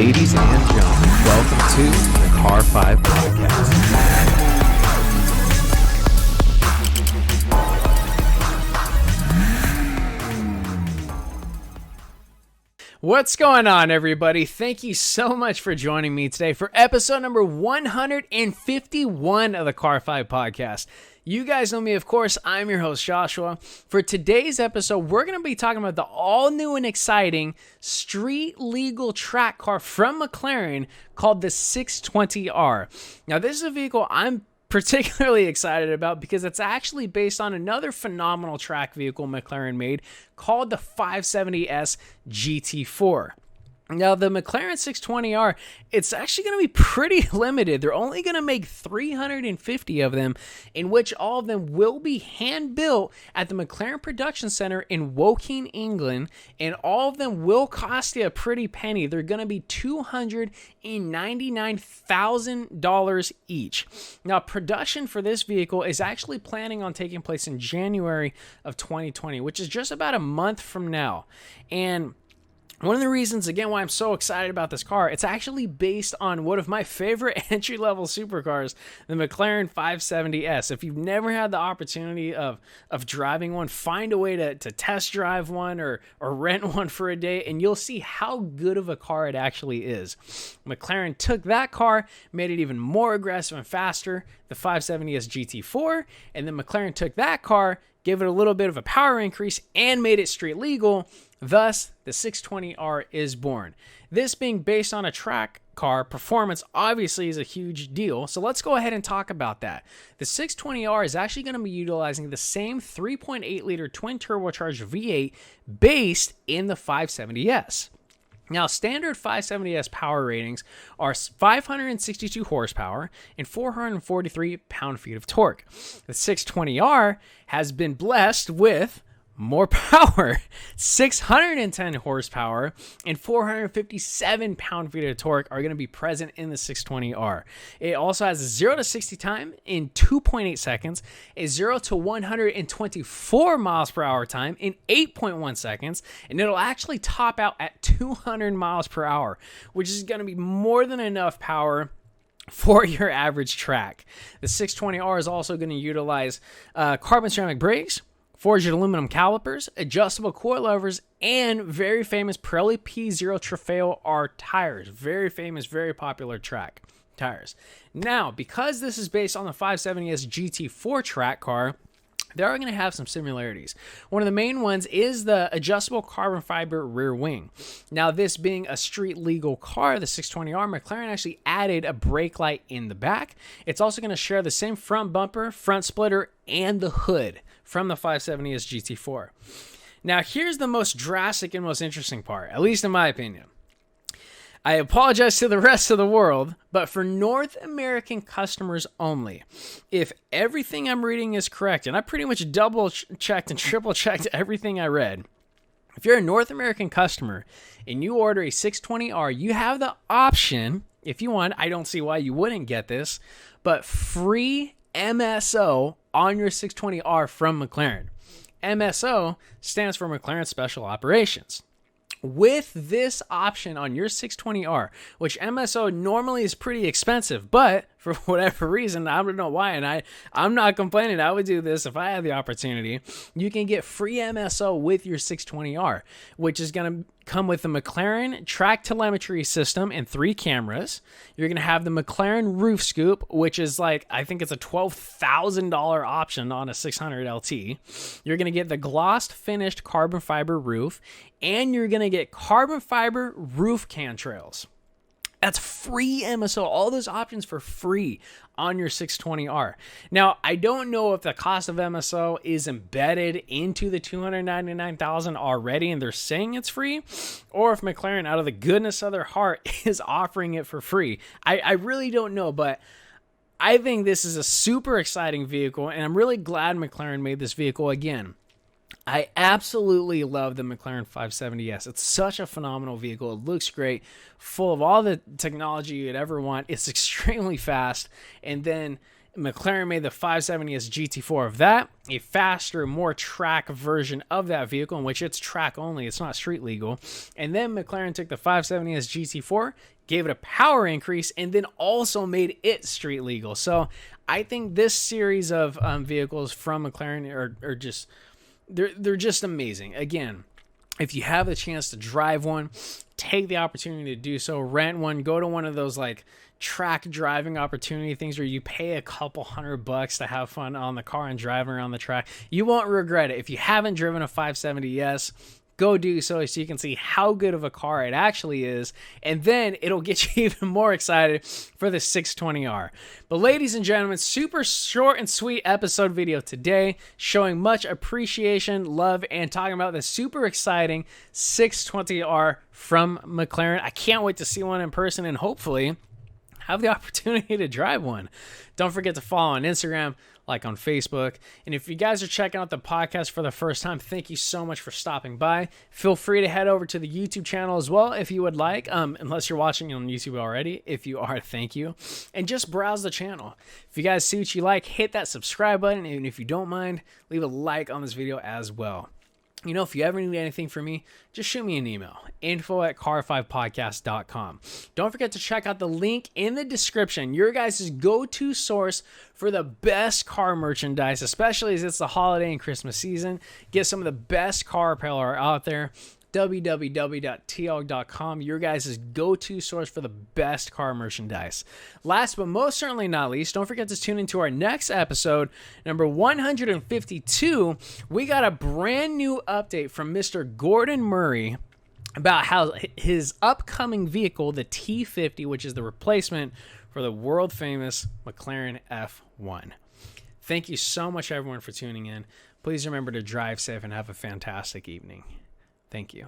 Ladies and gentlemen, welcome to the Car 5 Podcast. What's going on, everybody? Thank you so much for joining me today for episode number 151 of the Car 5 Podcast. You guys know me, of course. I'm your host, Joshua. For today's episode, we're going to be talking about the all-new and exciting street-legal track car from McLaren called the 620R. Now, this is a vehicle I'm particularly excited about because it's actually based on another phenomenal track vehicle McLaren made called the 570S GT4. Now, the McLaren 620R, it's actually going to be pretty limited. They're only going to make 350 of them, in which all of them will be hand-built at the McLaren Production Center in Woking, England, and all of them will cost you a pretty penny. They're going to be $299,000 each. Now, production for this vehicle is actually planning on taking place in January of 2020, which is just about a month from now. And one of the reasons, again, why I'm so excited about this car, it's actually based on one of my favorite entry-level supercars, the McLaren 570S. If you've never had the opportunity of driving one, find a way to test drive one or rent one for a day, and you'll see how good of a car it actually is. McLaren took that car, made it even more aggressive and faster, the 570S GT4, and then McLaren took that car, gave it a little bit of a power increase, and made it street legal. Thus, the 620R is born. This being based on a track car, performance obviously is a huge deal. So let's go ahead and talk about that. The 620R is actually going to be utilizing the same 3.8-liter twin turbocharged V8 based in the 570S. Now, standard 570S power ratings are 562 horsepower and 443 pound-feet of torque. The 620R has been blessed with more power, 610 horsepower and 457 pound-feet of torque are going to be present in the 620R. It also has a 0 to 60 time in 2.8 seconds, a 0 to 124 miles per hour time in 8.1 seconds, and it'll actually top out at 200 miles per hour, which is going to be more than enough power for your average track. The 620R is also going to utilize carbon ceramic brakes, forged aluminum calipers, adjustable coilovers, and very famous Pirelli P0 Trofeo R tires. Very famous, very popular track tires. Now, because this is based on the 570S GT4 track car, they are going to have some similarities. One of the main ones is the adjustable carbon fiber rear wing. Now, this being a street legal car, the 620R, McLaren actually added a brake light in the back. It's also going to share the same front bumper, front splitter, and the hood from the 570S GT4. Now, here's the most drastic and most interesting part, at least in my opinion. I apologize to the rest of the world, but for North American customers only, if everything I'm reading is correct, and I pretty much double-checked and triple-checked everything I read, if you're a North American customer and you order a 620R, you have the option, if you want, I don't see why you wouldn't get this, but free MSO on your 620R from McLaren. MSO stands for McLaren Special Operations. With this option on your 620R, which MSO normally is pretty expensive, but for whatever reason, I don't know why, and I'm not complaining. I would do this if I had the opportunity. You can get free MSO with your 620R, which is going to come with the McLaren track telemetry system and 3 cameras. You're going to have the McLaren roof scoop, which is like, I think it's a $12,000 option on a 600 LT. You're going to get the glossed finished carbon fiber roof, and you're going to get carbon fiber roof cantrails. That's free MSO. All those options for free on your 620R. Now, I don't know if the cost of MSO is embedded into the $299,000 already and they're saying it's free, or if McLaren, out of the goodness of their heart, is offering it for free. I really don't know, but I think this is a super exciting vehicle, and I'm really glad McLaren made this vehicle again. I absolutely love the McLaren 570S. It's such a phenomenal vehicle. It looks great, full of all the technology you'd ever want. It's extremely fast. And then McLaren made the 570S GT4 of that, a faster, more track version of that vehicle, in which it's track only, it's not street legal. And then McLaren took the 570S GT4, gave it a power increase, and then also made it street legal. So I think this series of vehicles from McLaren are just, they're just amazing. Again, if you have the chance to drive one, take the opportunity to do so. Rent one, go to one of those like track driving opportunity things where you pay a couple $100 to have fun on the car and driving around the track. You won't regret it. If you haven't driven a 570S, go do so you can see how good of a car it actually is, and then it'll get you even more excited for the 620R. But ladies and gentlemen, super short and sweet episode video today, showing much appreciation, love, and talking about the super exciting 620R from McLaren. I can't wait to see one in person and hopefully have the opportunity to drive one. Don't forget to follow on Instagram, like on Facebook. And if you guys are checking out the podcast for the first time, thank you so much for stopping by. Feel free to head over to the YouTube channel as well if you would like, unless you're watching on YouTube already. If you are, thank you. And just browse the channel. If you guys see what you like, hit that subscribe button. And if you don't mind, leave a like on this video as well. You know, if you ever need anything from me, just shoot me an email, info@car5podcast.com. Don't forget to check out the link in the description, your guys' go-to source for the best car merchandise, especially as it's the holiday and Christmas season. Get some of the best car apparel out there. www.tog.com, your guys' go-to source for the best car merchandise. Last but most certainly not least, don't forget to tune into our next episode, number 152. We got a brand new update from Mr. Gordon Murray about how his upcoming vehicle, the T50, which is the replacement for the world-famous McLaren F1. Thank you so much, everyone, for tuning in. Please remember to drive safe and have a fantastic evening. Thank you.